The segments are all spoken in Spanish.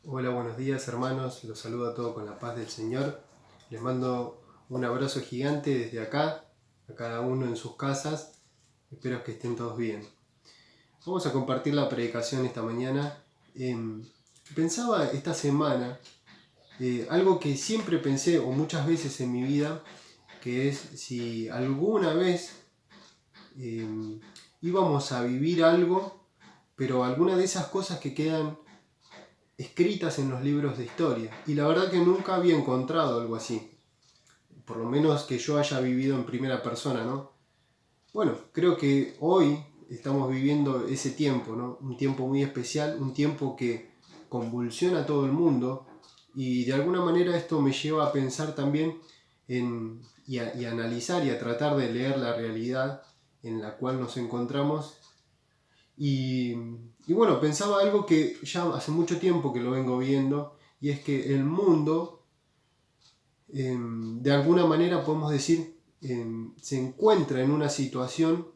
Hola, buenos días hermanos, los saludo a todos con la paz del Señor. Les mando un abrazo gigante desde acá, a cada uno en sus casas. Espero que estén todos bien. Vamos a compartir la predicación esta mañana. Pensaba esta semana algo que siempre pensé, o muchas veces en mi vida, que es si alguna vez íbamos a vivir algo, pero alguna de esas cosas que quedan escritas en los libros de historia. Y la verdad que nunca había encontrado algo así. Por lo menos que yo haya vivido en primera persona, ¿no? Bueno, creo que hoy estamos viviendo ese tiempo, ¿no? Un tiempo muy especial, un tiempo que convulsiona a todo el mundo. Y de alguna manera esto me lleva a pensar también y a analizar y a tratar de leer la realidad en la cual nos encontramos. Y bueno, pensaba algo que ya hace mucho tiempo que lo vengo viendo, y es que el mundo, de alguna manera podemos decir, se encuentra en una situación,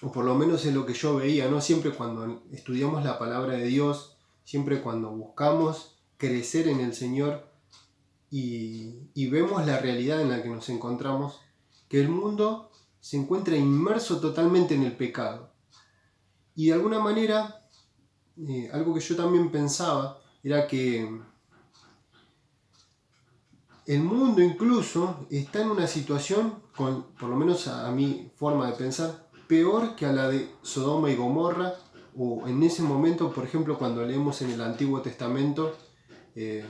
o por lo menos es lo que yo veía, ¿no? Siempre cuando estudiamos la palabra de Dios, siempre cuando buscamos crecer en el Señor y vemos la realidad en la que nos encontramos, que el mundo se encuentra inmerso totalmente en el pecado. Y de alguna manera, algo que yo también pensaba era que el mundo incluso está en una situación, por lo menos a mi forma de pensar, peor que a la de Sodoma y Gomorra, o en ese momento, por ejemplo, cuando leemos en el Antiguo Testamento, eh,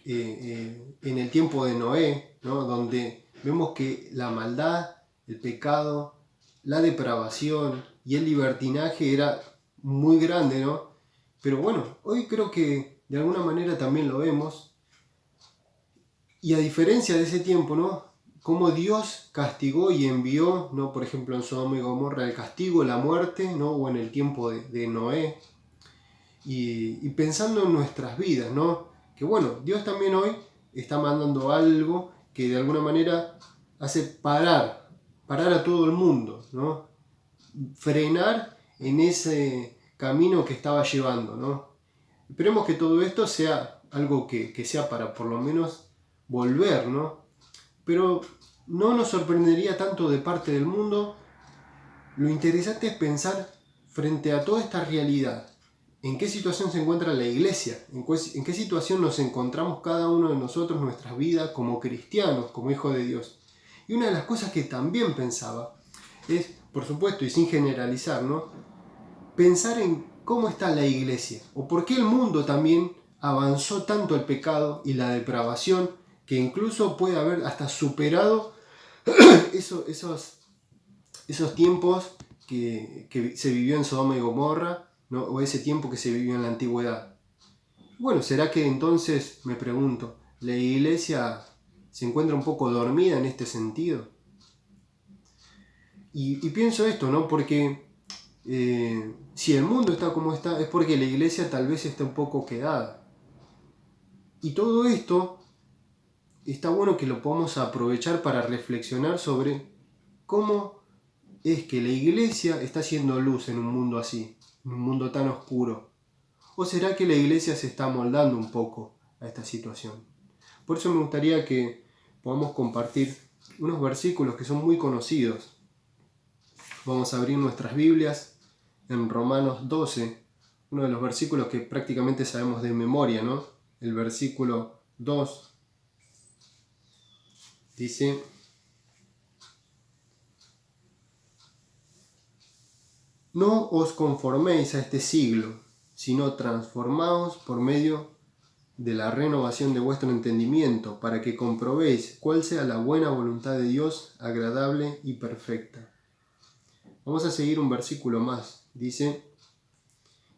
en el tiempo de Noé, ¿no? Donde vemos que la maldad, el pecado, la depravación y el libertinaje era muy grande, ¿no? Pero bueno, hoy creo que de alguna manera también lo vemos. Y a diferencia de ese tiempo, ¿no? Cómo Dios castigó y envió, ¿no? Por ejemplo, en Sodoma y Gomorra, el castigo, la muerte, ¿no? O en el tiempo de Noé. Y pensando en nuestras vidas, ¿no? Que bueno, Dios también hoy está mandando algo que de alguna manera hace parar a todo el mundo, ¿no? Frenar en ese camino que estaba llevando, ¿no? Esperemos que todo esto sea algo que sea para por lo menos volver, ¿no? Pero no nos sorprendería tanto de parte del mundo. Lo interesante es pensar frente a toda esta realidad, en qué situación se encuentra la iglesia, en qué situación nos encontramos cada uno de nosotros, nuestras vidas como cristianos, como hijos de Dios. Y una de las cosas que también pensaba es, por supuesto, y sin generalizar, ¿no? Pensar en cómo está la iglesia, o por qué el mundo también avanzó tanto el pecado y la depravación, que incluso puede haber hasta superado esos tiempos que se vivió en Sodoma y Gomorra, ¿no? O ese tiempo que se vivió en la antigüedad. Bueno, ¿será que entonces, me pregunto, la iglesia se encuentra un poco dormida en este sentido? Y pienso esto, ¿no? Porque si el mundo está como está, es porque la iglesia tal vez está un poco quedada. Y todo esto está bueno que lo podamos aprovechar para reflexionar sobre cómo es que la iglesia está haciendo luz en un mundo así, en un mundo tan oscuro. ¿O será que la iglesia se está amoldando un poco a esta situación? Por eso me gustaría que podamos compartir unos versículos que son muy conocidos. Vamos a abrir nuestras Biblias en Romanos 12, uno de los versículos que prácticamente sabemos de memoria, ¿no? El versículo 2 dice: no os conforméis a este siglo, sino transformaos por medio de la renovación de vuestro entendimiento, para que comprobéis cuál sea la buena voluntad de Dios, agradable y perfecta. Vamos a seguir un versículo más. Dice,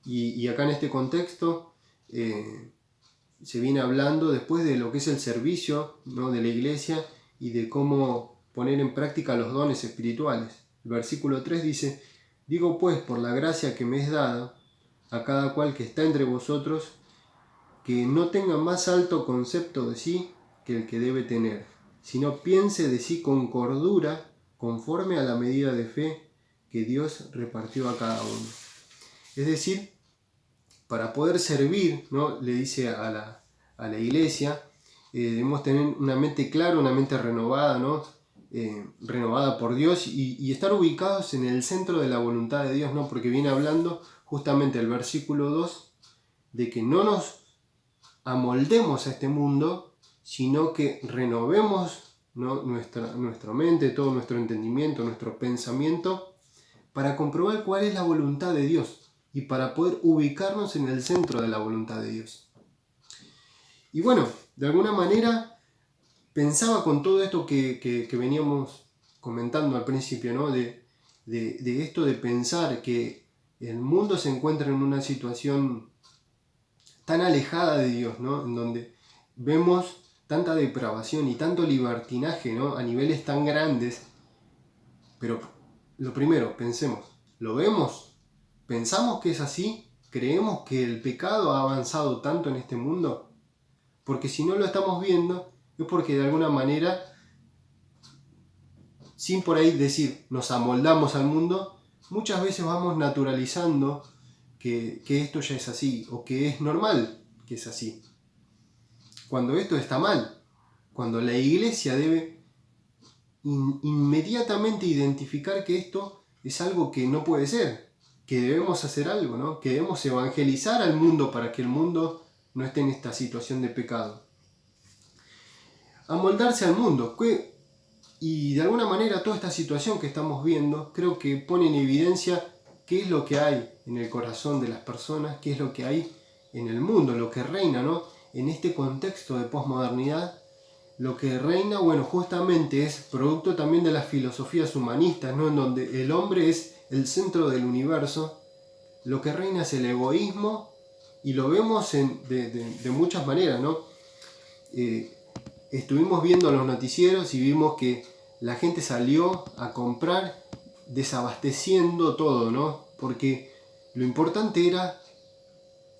y acá en este contexto se viene hablando después de lo que es el servicio, ¿no? De la iglesia y de cómo poner en práctica los dones espirituales. El versículo 3 dice: digo pues, por la gracia que me es dada, a cada cual que está entre vosotros, que no tenga más alto concepto de sí que el que debe tener, sino piense de sí con cordura, conforme a la medida de fe que Dios repartió a cada uno. Es decir, para poder servir, ¿no? Le dice a la iglesia, debemos tener una mente clara, una mente renovada, ¿no? Renovada por Dios y estar ubicados en el centro de la voluntad de Dios, ¿no? Porque viene hablando justamente el versículo 2 de que no nos amoldemos a este mundo, sino que renovemos, ¿no? nuestra mente, todo nuestro entendimiento, nuestro pensamiento, para comprobar cuál es la voluntad de Dios y para poder ubicarnos en el centro de la voluntad de Dios. Y bueno, de alguna manera pensaba con todo esto que veníamos comentando al principio, ¿no? de esto de pensar que el mundo se encuentra en una situación tan alejada de Dios, ¿no? En donde vemos tanta depravación y tanto libertinaje, ¿no? A niveles tan grandes. Pero lo primero, pensemos, ¿lo vemos? ¿Pensamos que es así? ¿Creemos que el pecado ha avanzado tanto en este mundo? Porque si no lo estamos viendo, es porque de alguna manera, sin por ahí decir nos amoldamos al mundo, muchas veces vamos naturalizando que esto ya es así, o que es normal que es así. Cuando esto está mal, cuando la iglesia debe inmediatamente identificar que esto es algo que no puede ser, que debemos hacer algo, ¿no? Que debemos evangelizar al mundo para que el mundo no esté en esta situación de pecado. Amoldarse al mundo. Y de alguna manera toda esta situación que estamos viendo creo que pone en evidencia qué es lo que hay en el corazón de las personas, qué es lo que hay en el mundo, lo que reina, ¿no? En este contexto de posmodernidad, lo que reina, bueno, justamente es producto también de las filosofías humanistas, ¿no? En donde el hombre es el centro del universo, lo que reina es el egoísmo y lo vemos de muchas maneras, ¿no? Estuvimos viendo los noticieros y vimos que la gente salió a comprar desabasteciendo todo, ¿no? Porque lo importante era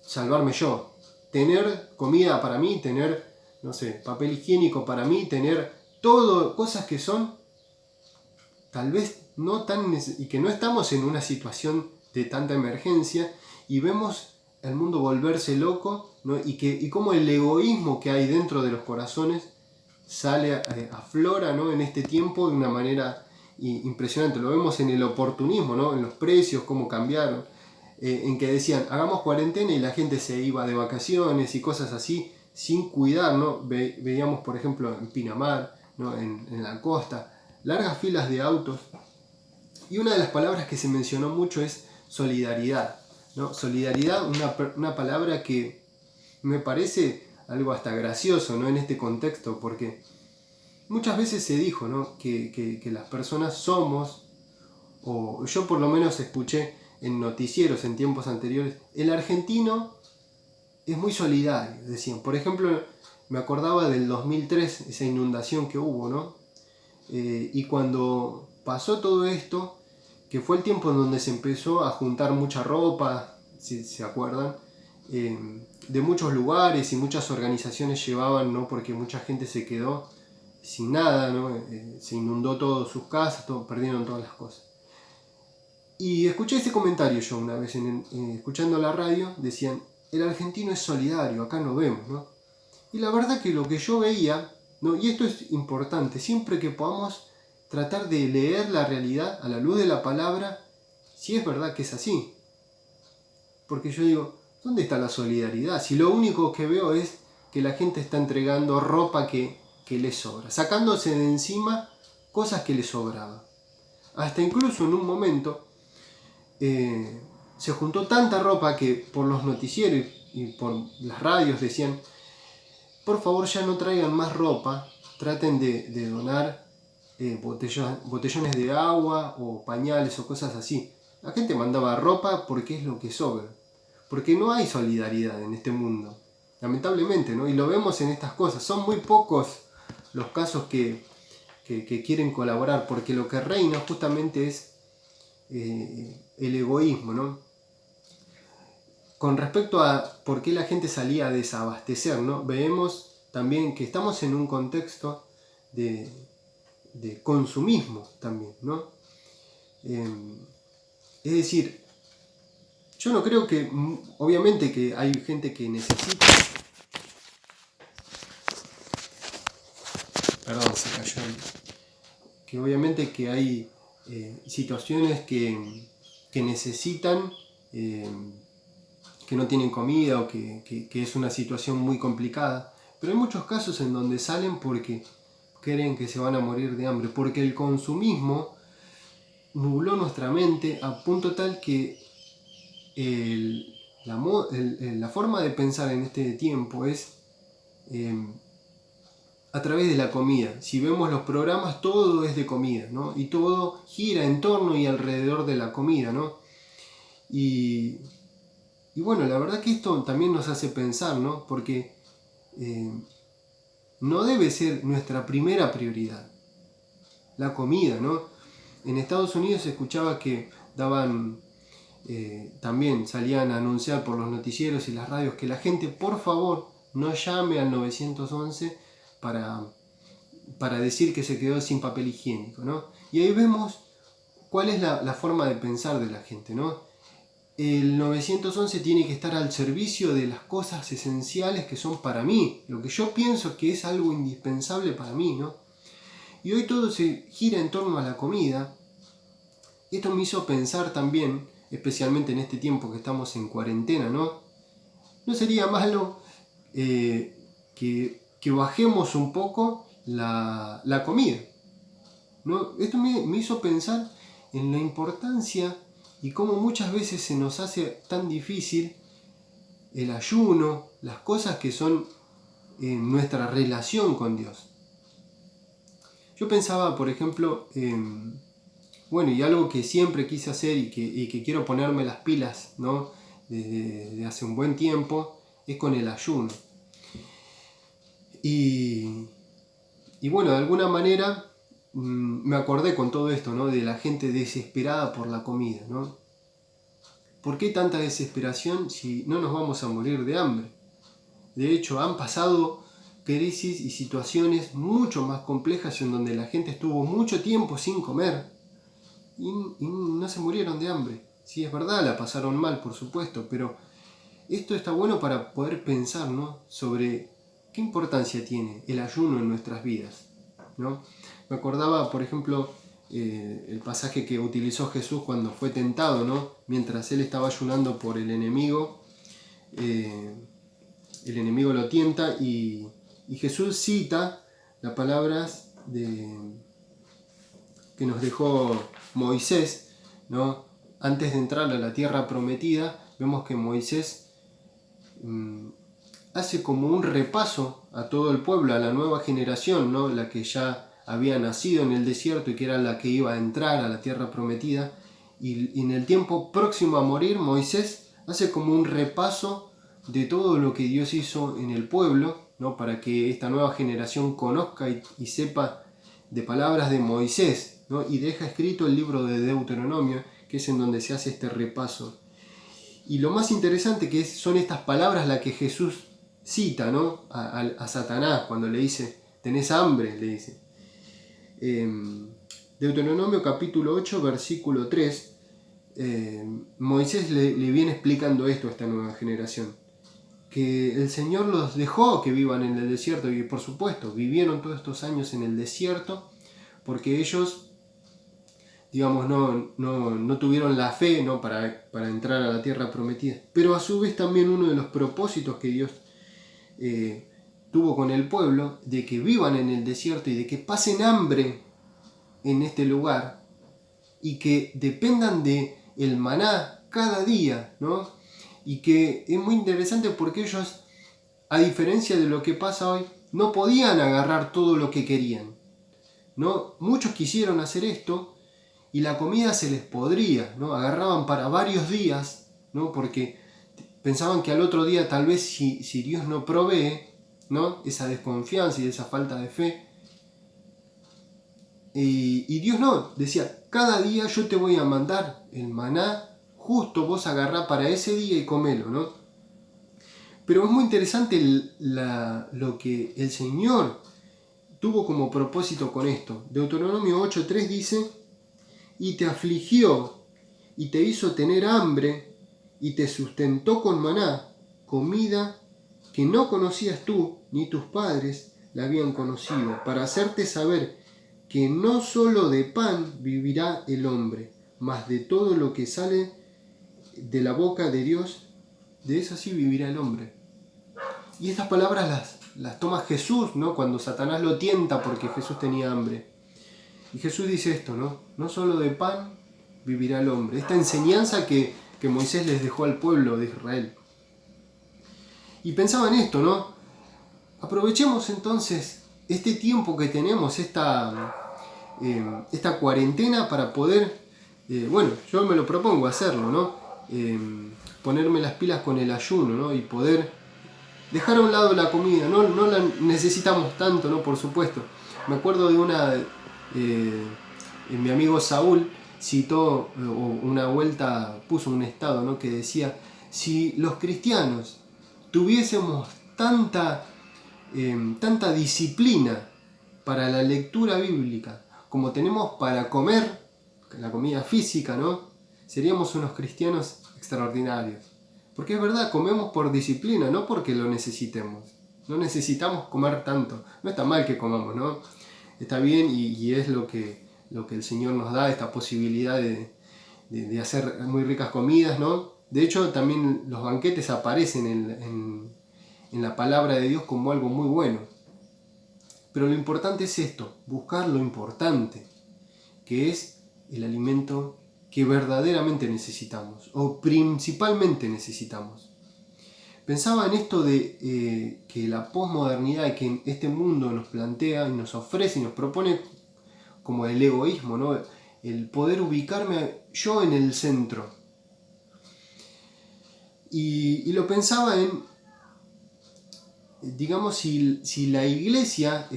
salvarme yo, tener comida para mí, tener, no sé, papel higiénico para mí, tener todo, cosas que son tal vez no tan y que no estamos en una situación de tanta emergencia y vemos el mundo volverse loco, ¿no? y cómo el egoísmo que hay dentro de los corazones sale, aflora, ¿no? En este tiempo de una manera impresionante. Lo vemos en el oportunismo, ¿no? En los precios, cómo cambiaron, en que decían hagamos cuarentena y la gente se iba de vacaciones y cosas así sin cuidar, ¿no? Veíamos por ejemplo en Pinamar, ¿no? en la costa, largas filas de autos. Y una de las palabras que se mencionó mucho es solidaridad, ¿no? Solidaridad, una palabra que me parece algo hasta gracioso, ¿no? En este contexto, porque muchas veces se dijo, ¿no? que las personas somos, o yo por lo menos escuché en noticieros en tiempos anteriores, el argentino es muy solidario, decían. Por ejemplo, me acordaba del 2003, esa inundación que hubo, ¿no? Y cuando pasó todo esto, que fue el tiempo en donde se empezó a juntar mucha ropa, si se acuerdan, de muchos lugares y muchas organizaciones llevaban, ¿no? Porque mucha gente se quedó sin nada, ¿no? Se inundó todo sus casas, perdieron todas las cosas. Y escuché ese comentario yo una vez, escuchando la radio, decían, el argentino es solidario, acá no vemos, ¿no? Y la verdad que lo que yo veía, ¿no? Y esto es importante, siempre que podamos tratar de leer la realidad a la luz de la palabra, si es verdad que es así. Porque yo digo, ¿dónde está la solidaridad? Si lo único que veo es que la gente está entregando ropa que le sobra, sacándose de encima cosas que le sobraban. Hasta incluso en un momento se juntó tanta ropa que por los noticieros y por las radios decían, por favor ya no traigan más ropa, traten de donar botellones de agua o pañales o cosas así. La gente mandaba ropa porque es lo que sobra, porque no hay solidaridad en este mundo, lamentablemente, ¿no? Y lo vemos en estas cosas, son muy pocos los casos que quieren colaborar, porque lo que reina justamente es el egoísmo, ¿no? Con respecto a por qué la gente salía a desabastecer, ¿no? Vemos también que estamos en un contexto de consumismo también, ¿no? Es decir, Yo no creo que, obviamente que hay gente que necesita, perdón, se cayó, que obviamente que hay situaciones que necesitan, que no tienen comida o que es una situación muy complicada, pero hay muchos casos en donde salen porque creen que se van a morir de hambre, porque el consumismo nubló nuestra mente a punto tal que la forma de pensar en este tiempo es a través de la comida. Si vemos los programas, todo es de comida, ¿no? Y todo gira en torno y alrededor de la comida, ¿no? Y bueno, la verdad que esto también nos hace pensar, ¿no? Porque no debe ser nuestra primera prioridad la comida, ¿no? En Estados Unidos se escuchaba que daban, también salían a anunciar por los noticieros y las radios que la gente, por favor, no llame al 911 para decir que se quedó sin papel higiénico, ¿no? Y ahí vemos cuál es la forma de pensar de la gente, ¿no? El 911 tiene que estar al servicio de las cosas esenciales que son para mí, lo que yo pienso que es algo indispensable para mí, ¿no? Y hoy todo se gira en torno a la comida. Y esto me hizo pensar también, especialmente en este tiempo que estamos en cuarentena, ¿no? ¿No sería malo que bajemos un poco la comida? ¿No? Esto me hizo pensar en la importancia y cómo muchas veces se nos hace tan difícil el ayuno, las cosas que son nuestra relación con Dios. Yo pensaba, por ejemplo, bueno, y algo que siempre quise hacer y que quiero ponerme las pilas, ¿no? Desde hace un buen tiempo, es con el ayuno. Y bueno, de alguna manera me acordé con todo esto, ¿no? De la gente desesperada por la comida, ¿no? ¿Por qué tanta desesperación si no nos vamos a morir de hambre? De hecho, han pasado crisis y situaciones mucho más complejas en donde la gente estuvo mucho tiempo sin comer y no se murieron de hambre. Sí, es verdad, la pasaron mal, por supuesto, pero esto está bueno para poder pensar, ¿no? Sobre qué importancia tiene el ayuno en nuestras vidas, ¿no? Me acordaba, por ejemplo, el pasaje que utilizó Jesús cuando fue tentado, ¿no? Mientras él estaba ayunando por el enemigo lo tienta y Jesús cita las palabras que nos dejó Moisés, ¿no? Antes de entrar a la tierra prometida, vemos que Moisés hace como un repaso a todo el pueblo, a la nueva generación, ¿no? La que ya había nacido en el desierto y que era la que iba a entrar a la tierra prometida. Y en el tiempo próximo a morir, Moisés hace como un repaso de todo lo que Dios hizo en el pueblo, ¿no? Para que esta nueva generación conozca y sepa de palabras de Moisés, ¿no? Y deja escrito el libro de Deuteronomio, que es en donde se hace este repaso. Y lo más interesante que son estas palabras las que Jesús cita, ¿no? a Satanás cuando le dice, ¿tenés hambre? Le dice. Deuteronomio capítulo 8, versículo 3, Moisés le viene explicando esto a esta nueva generación. Que el Señor los dejó que vivan en el desierto y por supuesto vivieron todos estos años en el desierto porque ellos, digamos, no tuvieron la fe, ¿no? para entrar a la tierra prometida. Pero a su vez también uno de los propósitos que Dios tuvo con el pueblo, de que vivan en el desierto y de que pasen hambre en este lugar y que dependan de el maná cada día, ¿no? Y que es muy interesante porque ellos, a diferencia de lo que pasa hoy, no podían agarrar todo lo que querían, ¿no? Muchos quisieron hacer esto y la comida se les podría, ¿no? Agarraban para varios días, ¿no? Porque pensaban que al otro día tal vez si Dios no provee, ¿no? Esa desconfianza y esa falta de fe. Y Dios no, decía, cada día yo te voy a mandar el maná, justo vos agarrá para ese día y comelo, ¿no? Pero es muy interesante lo que el Señor tuvo como propósito con esto. Deuteronomio 8.3 dice, y te afligió y te hizo tener hambre y te sustentó con maná, comida que no conocías tú ni tus padres la habían conocido, para hacerte saber que no solo de pan vivirá el hombre, mas de todo lo que sale de la boca de Dios, de eso sí vivirá el hombre. Y estas palabras las toma Jesús, ¿no? Cuando Satanás lo tienta porque Jesús tenía hambre. Y Jesús dice esto, ¿no? No solo de pan vivirá el hombre. Esta enseñanza que Moisés les dejó al pueblo de Israel. Y pensaba en esto, ¿no? Aprovechemos entonces este tiempo que tenemos, esta cuarentena para poder, bueno, yo me lo propongo hacerlo, ¿no? Ponerme las pilas con el ayuno, ¿no? Y poder dejar a un lado la comida, no la necesitamos tanto, ¿no? Por supuesto. Me acuerdo de mi amigo Saúl citó, una vuelta puso un estado, ¿no? Que decía, si los cristianos tuviésemos tanta disciplina para la lectura bíblica como tenemos para comer, la comida física, ¿no? Seríamos unos cristianos extraordinarios. Porque es verdad, comemos por disciplina, no porque lo necesitemos. No necesitamos comer tanto. No está mal que comamos, ¿no? Está bien y es lo que el Señor nos da, esta posibilidad de hacer muy ricas comidas, ¿no? De hecho, también los banquetes aparecen en la palabra de Dios como algo muy bueno. Pero lo importante es esto, buscar lo importante, que es el alimento que verdaderamente necesitamos, o principalmente necesitamos. Pensaba en esto de que la posmodernidad que este mundo nos plantea y nos ofrece y nos propone como el egoísmo, ¿no? El poder ubicarme yo en el centro. Y lo pensaba en, digamos, si la iglesia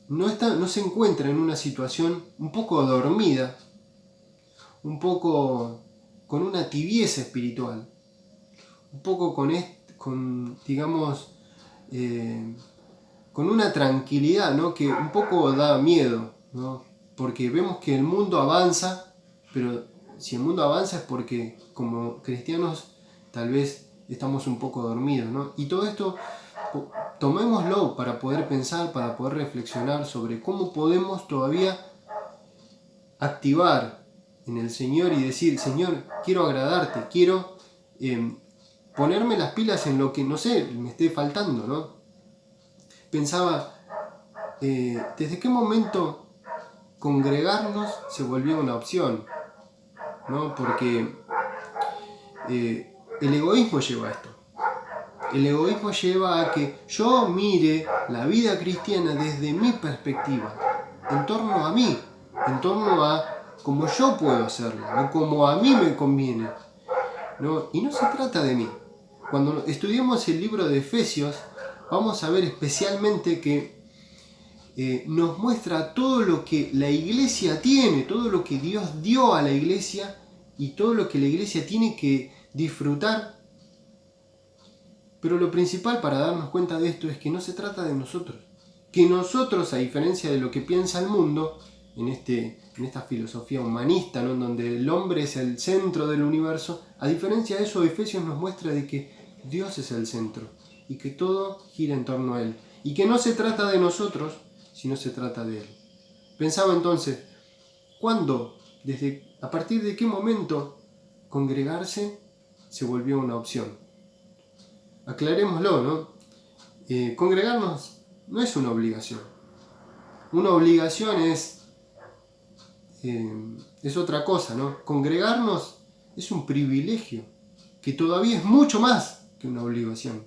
no se encuentra en una situación un poco dormida, un poco con una tibieza espiritual, un poco con una tranquilidad, ¿no? Que un poco da miedo, ¿no? Porque vemos que el mundo avanza, pero si el mundo avanza es porque como cristianos tal vez estamos un poco dormidos, ¿no? Y todo esto tomémoslo para poder pensar, para poder reflexionar sobre cómo podemos todavía activar en el Señor y decir, Señor, quiero agradarte, quiero ponerme las pilas en lo que, no sé, me esté faltando, ¿no? Pensaba, ¿desde qué momento congregarnos se volvió una opción? ¿No? Porque el egoísmo lleva a esto. El egoísmo lleva a que yo mire la vida cristiana desde mi perspectiva, en torno a mí, en torno a cómo yo puedo hacerlo, o como a mí me conviene, ¿no? Y no se trata de mí. Cuando estudiemos el libro de Efesios, vamos a ver especialmente que nos muestra todo lo que la iglesia tiene, todo lo que Dios dio a la iglesia y todo lo que la iglesia tiene que disfrutar. Pero lo principal para darnos cuenta de esto es que no se trata de nosotros. Que nosotros, a diferencia de lo que piensa el mundo, en esta filosofía humanista, ¿no? En donde el hombre es el centro del universo, a diferencia de eso, Efesios nos muestra de que Dios es el centro y que todo gira en torno a Él. Y que no se trata de nosotros, sino se trata de Él. Pensaba entonces, ¿cuándo, a partir de qué momento congregarse se volvió una opción? Aclarémoslo, ¿no? Congregarnos no es una obligación. Una obligación es otra cosa, ¿no? Congregarnos es un privilegio, que todavía es mucho más que una obligación.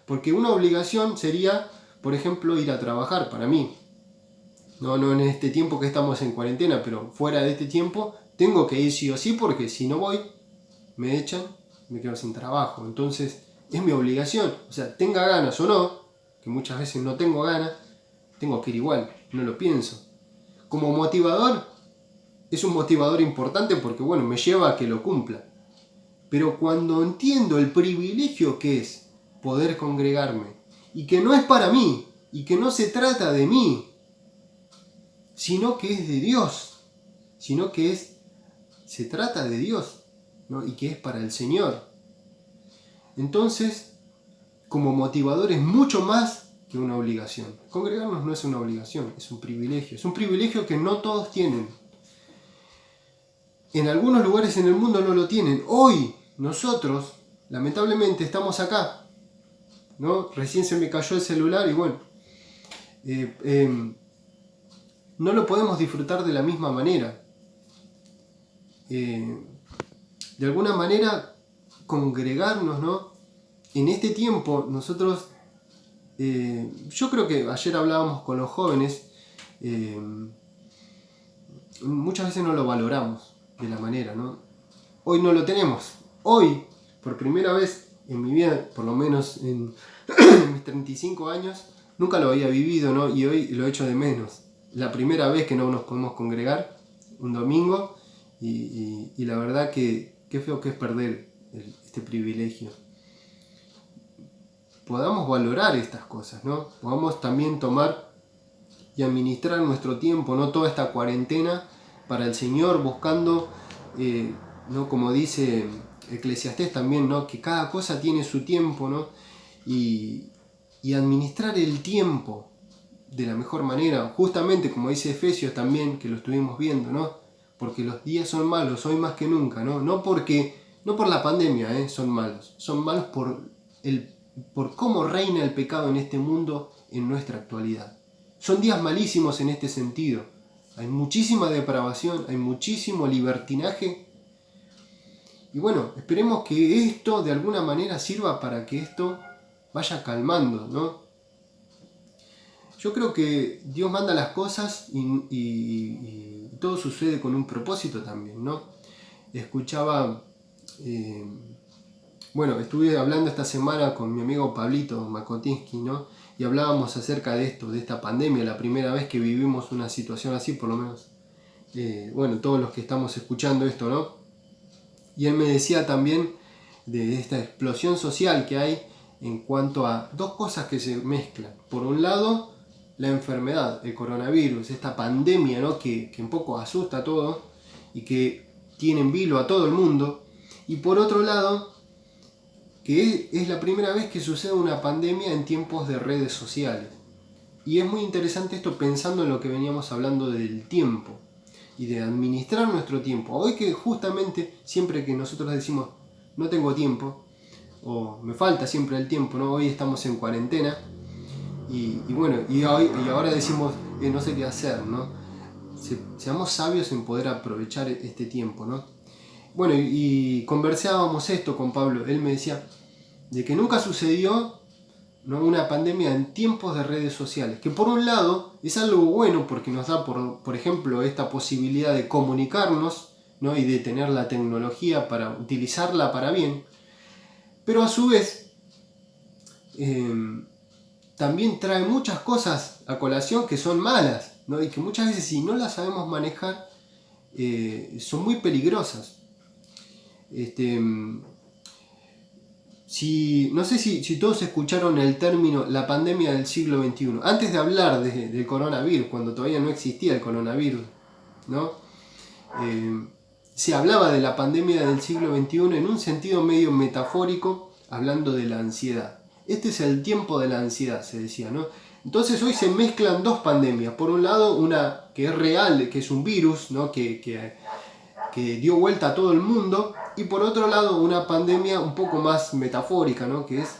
Porque una obligación sería, por ejemplo, ir a trabajar para mí. No en este tiempo que estamos en cuarentena, pero fuera de este tiempo tengo que ir sí o sí, porque si no voy, me echan, me quedo sin trabajo. Entonces, es mi obligación. O sea, tenga ganas o no, que muchas veces no tengo ganas, tengo que ir igual, no lo pienso. Como motivador, es un motivador importante porque, bueno, me lleva a que lo cumpla. Pero cuando entiendo el privilegio que es poder congregarme, y que no es para mí, y que no se trata de mí, sino que es de Dios, sino que es se trata de Dios, ¿no? Y que es para el Señor. Entonces, como motivador es mucho más que una obligación. Congregarnos no es una obligación, es un privilegio. Es un privilegio que no todos tienen. En algunos lugares en el mundo no lo tienen. Hoy, nosotros, lamentablemente, estamos acá, ¿no? Recién se me cayó el celular y bueno, no lo podemos disfrutar de la misma manera. De alguna manera, congregarnos, ¿no? En este tiempo, nosotros, yo creo que ayer hablábamos con los jóvenes, muchas veces no lo valoramos de la manera, ¿no? Hoy no lo tenemos. Hoy, por primera vez en mi vida, por lo menos en mis 35 años, nunca lo había vivido, ¿no? Y hoy lo echo de menos. La primera vez que no nos podemos congregar, un domingo, y la verdad que qué feo que es perder este privilegio. Podamos valorar estas cosas, ¿no? Podamos también tomar y administrar nuestro tiempo, ¿no? Toda esta cuarentena para el Señor, buscando, ¿no? Como dice Eclesiastés también, ¿no? Que cada cosa tiene su tiempo, ¿no? Y administrar el tiempo de la mejor manera, justamente como dice Efesios también, que lo estuvimos viendo, ¿no? Porque los días son malos, hoy más que nunca, ¿no? No por la pandemia, son malos por cómo reina el pecado en este mundo en nuestra actualidad. Son días malísimos en este sentido. Hay muchísima depravación, hay muchísimo libertinaje. Y bueno, esperemos que esto de alguna manera sirva para que esto vaya calmando, ¿no? Yo creo que Dios manda las cosas y todo sucede con un propósito también, ¿no? Escuchaba, estuve hablando esta semana con mi amigo Pablito Makotinsky, ¿no? Y hablábamos acerca de esto, de esta pandemia, la primera vez que vivimos una situación así, por lo menos, todos los que estamos escuchando esto, ¿no? Y él me decía también de esta explosión social que hay en cuanto a dos cosas que se mezclan. Por un lado, la enfermedad, el coronavirus, esta pandemia, ¿no? que un poco asusta a todos y que tiene en vilo a todo el mundo. Y por otro lado, que es la primera vez que sucede una pandemia en tiempos de redes sociales. Y es muy interesante esto pensando en lo que veníamos hablando del tiempo y de administrar nuestro tiempo. Hoy que justamente siempre que nosotros decimos no tengo tiempo o me falta siempre el tiempo, ¿no? Hoy estamos en cuarentena y ahora decimos no sé qué hacer, ¿no? Seamos sabios en poder aprovechar este tiempo, ¿no? Bueno, y conversábamos esto con Pablo. Él me decía de que nunca sucedió, ¿no? Una pandemia en tiempos de redes sociales, que por un lado es algo bueno porque nos da, por ejemplo, esta posibilidad de comunicarnos, ¿no? Y de tener la tecnología para utilizarla para bien, pero a su vez también trae muchas cosas a colación que son malas, ¿no? Y que muchas veces si no las sabemos manejar son muy peligrosas. No sé si todos escucharon el término la pandemia del siglo XXI. Antes de hablar del coronavirus, cuando todavía no existía el coronavirus, ¿no? Se hablaba de la pandemia del siglo XXI en un sentido medio metafórico, hablando de la ansiedad. Este es el tiempo de la ansiedad, se decía, ¿no? Entonces hoy se mezclan dos pandemias. Por un lado, una que es real, que es un virus, ¿no? que dio vuelta a todo el mundo, y por otro lado una pandemia un poco más metafórica, ¿no? Que es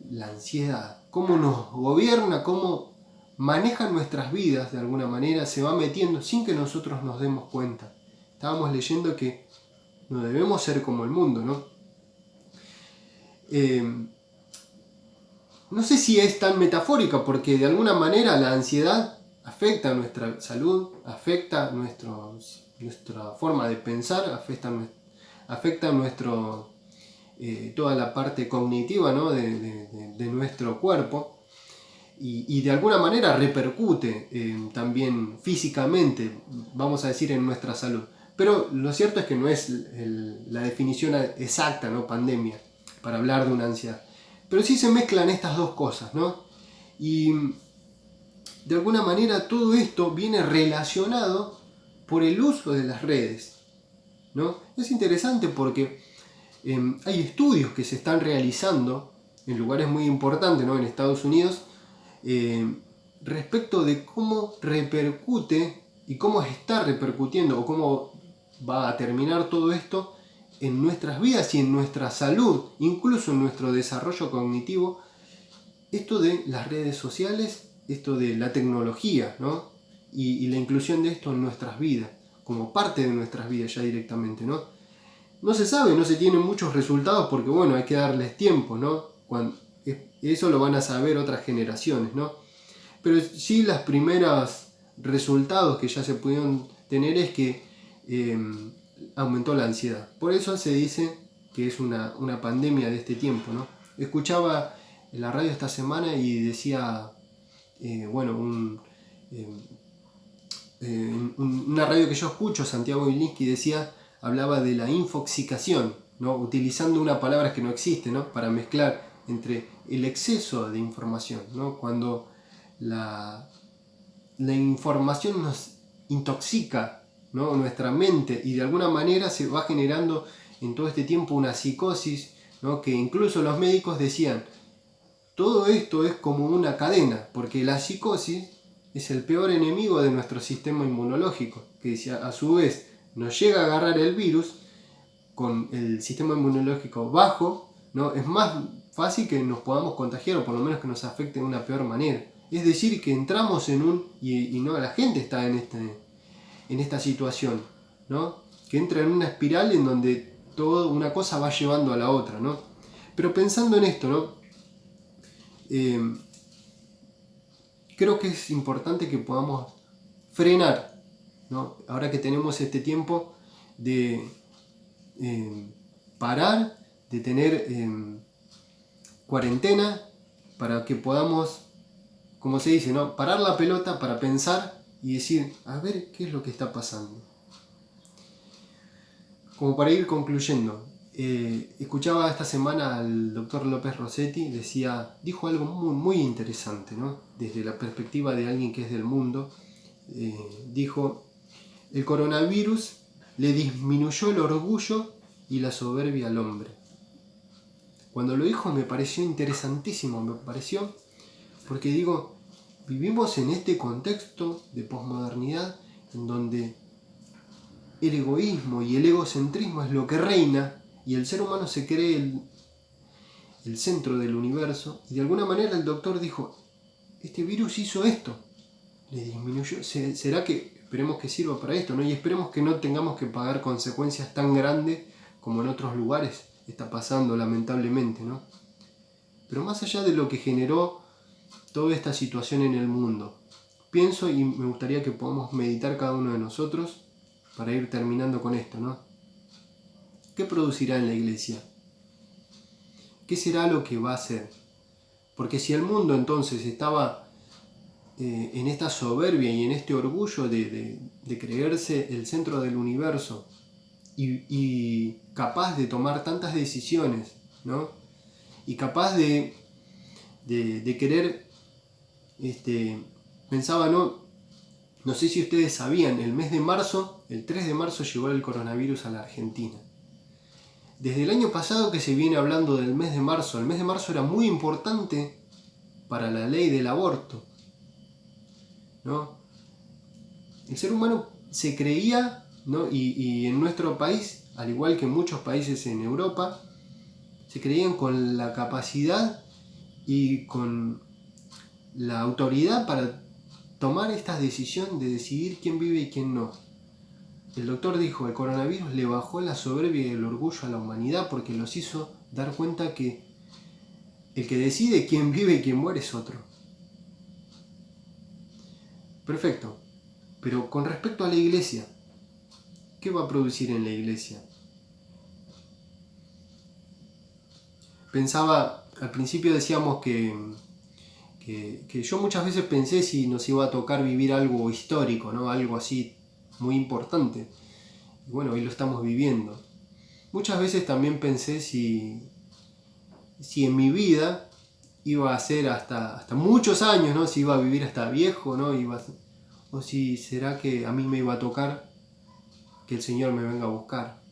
la ansiedad, cómo nos gobierna, cómo maneja nuestras vidas de alguna manera, se va metiendo sin que nosotros nos demos cuenta. Estábamos leyendo que no debemos ser como el mundo, ¿no? No sé si es tan metafórica, porque de alguna manera la ansiedad afecta nuestra salud, afecta nuestra forma de pensar, afecta toda la parte cognitiva, ¿no? de nuestro cuerpo y de alguna manera repercute también físicamente, vamos a decir, en nuestra salud. Pero lo cierto es que no es la definición exacta, ¿no? Pandemia, para hablar de una ansiedad. Pero sí se mezclan estas dos cosas, ¿no? Y de alguna manera todo esto viene relacionado por el uso de las redes, ¿no? Es interesante porque hay estudios que se están realizando en lugares muy importantes, ¿no? En Estados Unidos, respecto de cómo repercute y cómo está repercutiendo o cómo va a terminar todo esto en nuestras vidas y en nuestra salud, incluso en nuestro desarrollo cognitivo, esto de las redes sociales, esto de la tecnología, ¿no? Y la inclusión de esto en nuestras vidas, como parte de nuestras vidas ya directamente, ¿no? No se sabe, no se tienen muchos resultados porque, bueno, hay que darles tiempo, ¿no? Eso lo van a saber otras generaciones, ¿no? Pero sí, los primeros resultados que ya se pudieron tener es que aumentó la ansiedad. Por eso se dice que es una pandemia de este tiempo, ¿no? Escuchaba en la radio esta semana y decía, una radio que yo escucho, Santiago Bilinsky, hablaba de la infoxicación, ¿no? Utilizando una palabra que no existe, ¿no? Para mezclar entre el exceso de información, ¿no? Cuando la información nos intoxica, ¿no? Nuestra mente, y de alguna manera se va generando en todo este tiempo una psicosis, ¿no? Que incluso los médicos decían, todo esto es como una cadena, porque la psicosis es el peor enemigo de nuestro sistema inmunológico, que a su vez nos llega a agarrar el virus con el sistema inmunológico bajo, ¿no? Es más fácil que nos podamos contagiar o por lo menos que nos afecte de una peor manera. Es decir, que entramos en y no, la gente está en esta situación, ¿no? Que entra en una espiral en donde toda una cosa va llevando a la otra, ¿no? Pero pensando en esto, ¿no? Creo que es importante que podamos frenar, ¿no? Ahora que tenemos este tiempo de parar, de tener cuarentena, para que podamos, como se dice, ¿no? Parar la pelota para pensar y decir, a ver qué es lo que está pasando. Como para ir concluyendo, escuchaba esta semana al doctor López Rossetti, dijo algo muy, muy interesante, ¿no? Desde la perspectiva de alguien que es del mundo. Dijo, el coronavirus le disminuyó el orgullo y la soberbia al hombre. Cuando lo dijo me pareció interesantísimo, porque digo, vivimos en este contexto de posmodernidad en donde el egoísmo y el egocentrismo es lo que reina y el ser humano se cree el centro del universo, y de alguna manera el doctor dijo, este virus hizo esto, le disminuyó, será que esperemos que sirva para esto, ¿no? Y esperemos que no tengamos que pagar consecuencias tan grandes como en otros lugares está pasando lamentablemente, ¿no? Pero más allá de lo que generó toda esta situación en el mundo, pienso y me gustaría que podamos meditar cada uno de nosotros para ir terminando con esto, ¿no? ¿Qué producirá en la iglesia? ¿Qué será lo que va a hacer? Porque si el mundo entonces estaba en esta soberbia y en este orgullo de creerse el centro del universo y capaz de tomar tantas decisiones, ¿no? Y capaz de querer, pensaba, no sé si ustedes sabían, el 3 de marzo llegó el coronavirus a la Argentina. Desde el año pasado que se viene hablando del mes de marzo, el mes de marzo era muy importante para la ley del aborto, ¿no? El ser humano se creía, ¿no? Y en nuestro país, al igual que en muchos países en Europa, se creían con la capacidad y con la autoridad para tomar esta decisión de decidir quién vive y quién no. El doctor dijo, el coronavirus le bajó la soberbia y el orgullo a la humanidad porque los hizo dar cuenta que el que decide quién vive y quién muere es otro. Perfecto. Pero con respecto a la iglesia, ¿qué va a producir en la iglesia? Pensaba, al principio decíamos que yo muchas veces pensé si nos iba a tocar vivir algo histórico, ¿no? Algo así muy importante. Y bueno, hoy lo estamos viviendo. Muchas veces también pensé si en mi vida iba a ser hasta muchos años, ¿no? Si iba a vivir hasta viejo, ¿no? O si será que a mí me iba a tocar que el Señor me venga a buscar.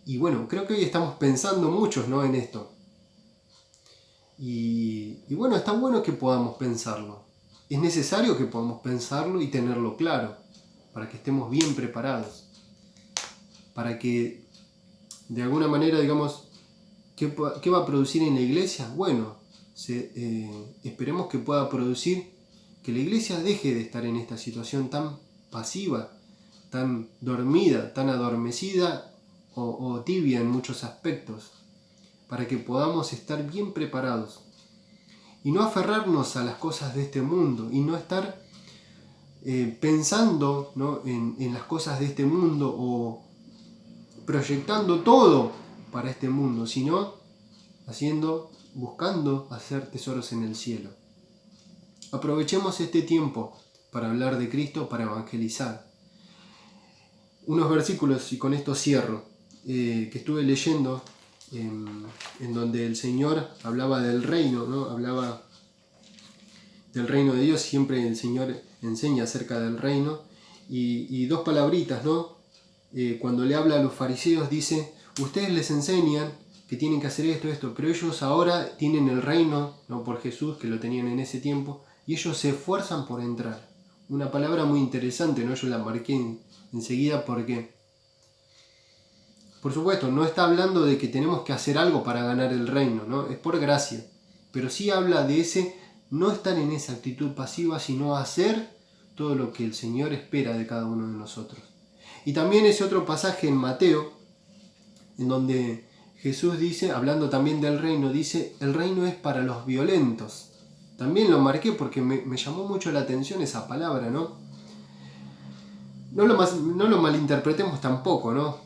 Y bueno, creo que hoy estamos pensando muchos, ¿no?, en esto. Y bueno, está bueno que podamos pensarlo. Es necesario que podamos pensarlo y tenerlo claro, para que estemos bien preparados. Para que, de alguna manera, digamos, ¿qué va a producir en la iglesia? Bueno, esperemos que pueda producir que la iglesia deje de estar en esta situación tan pasiva, tan dormida, tan adormecida o tibia en muchos aspectos, para que podamos estar bien preparados y no aferrarnos a las cosas de este mundo y no estar pensando, ¿no?, en las cosas de este mundo o proyectando todo para este mundo, sino buscando hacer tesoros en el cielo. Aprovechemos este tiempo para hablar de Cristo, para evangelizar. Unos versículos, y con esto cierro, que estuve leyendo, en donde el Señor hablaba del reino, ¿no? Hablaba del reino de Dios. Siempre el Señor enseña acerca del reino, y dos palabritas, ¿no? Cuando le habla a los fariseos dice: ustedes les enseñan que tienen que hacer esto, pero ellos ahora tienen el reino, no por Jesús, que lo tenían en ese tiempo, y ellos se esfuerzan por entrar. Una palabra muy interesante, ¿no? Yo la marqué enseguida porque, por supuesto, no está hablando de que tenemos que hacer algo para ganar el reino, ¿no? Es por gracia. Pero sí habla de no estar en esa actitud pasiva, sino hacer todo lo que el Señor espera de cada uno de nosotros. Y también ese otro pasaje en Mateo, en donde Jesús dice, hablando también del reino, dice: el reino es para los violentos. También lo marqué porque me llamó mucho la atención esa palabra, ¿no? No lo malinterpretemos tampoco, ¿no?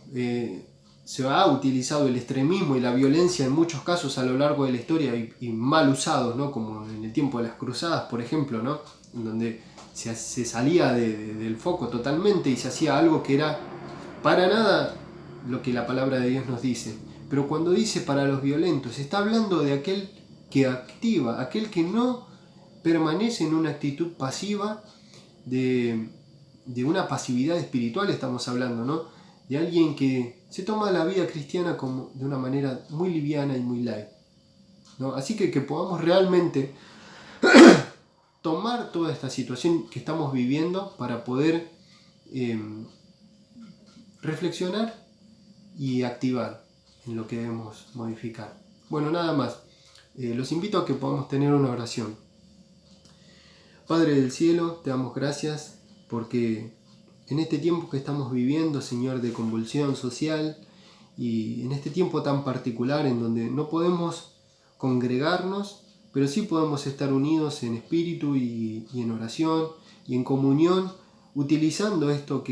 Se ha utilizado el extremismo y la violencia en muchos casos a lo largo de la historia, y mal usados, ¿no? Como en el tiempo de las cruzadas, por ejemplo, ¿no? En donde se salía del foco totalmente y se hacía algo que era para nada lo que la palabra de Dios nos dice. Pero cuando dice para los violentos, está hablando de aquel que activa, aquel que no permanece en una actitud pasiva, de una pasividad espiritual estamos hablando, ¿no? De alguien que se toma la vida cristiana como de una manera muy liviana y muy light, ¿no? Así que podamos realmente tomar toda esta situación que estamos viviendo para poder reflexionar y activar en lo que debemos modificar. Bueno, nada más. Los invito a que podamos tener una oración. Padre del cielo, te damos gracias porque en este tiempo que estamos viviendo, Señor, de convulsión social, y en este tiempo tan particular en donde no podemos congregarnos, pero sí podemos estar unidos en espíritu y en oración y en comunión, utilizando esto que